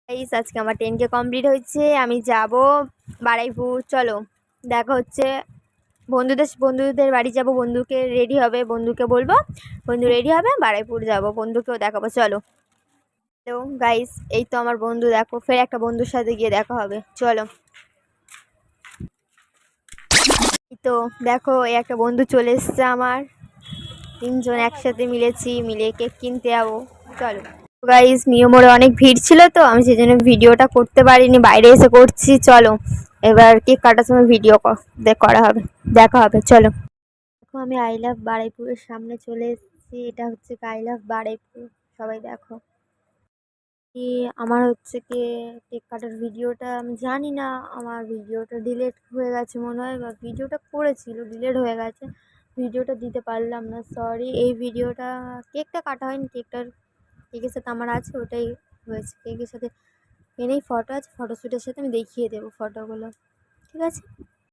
Guys আজকে আমার 10K complete হয়েছে। আমি যাব বারুইপুর। চলো দেখা হচ্ছে। বন্ধুদের বাড়ি যাব। বন্ধুকে রেডি হবে, বন্ধুকে বলবো, বন্ধু রেডি হবে, বারুইপুর যাব, বন্ধুকেও দেখাবো। চলো। হ্যালো গাইস, এই তো আমার বন্ধু, দেখো ফের একটা বন্ধুর সাথে গিয়ে দেখা হবে। চলো। এই তো দেখো, এই একটা বন্ধু চলে এসছে আমার। তিনজন একসাথে মিলে কেক কিনতে যাবো। চলো গাইস, মিও মোড়ে অনেক ভিড় ছিল, তো আমি সেই জন্য ভিডিওটা করতে পারিনি, বাইরে এসে করছি। চলো এবার কেক কাটার সময় ভিডিও করা হবে, দেখা হবে। চলো। দেখো আমি আই লাভ বারুইপুরের সামনে চলে এসেছি। এটা হচ্ছে আই লাভ বারুইপুর। সবাই দেখো। কি আমার হচ্ছে কি কেক কাটার ভিডিওটা আমি জানি না, আমার ভিডিওটা ডিলিট হয়ে গেছে মনে হয়, বা ভিডিওটা করেছিল ডিলিট হয়ে গেছে, ভিডিওটা দিতে পারলাম না, সরি। এই ভিডিওটা কেকটা কাটা হয়নি, কেকের সাথে আমার আছে, ওটাই হয়েছে। কেকের সাথে এনেই ফটো আছে, ফটোশ্যুটের সাথে আমি দেখিয়ে দেবো ফটোগুলো, ঠিক আছে।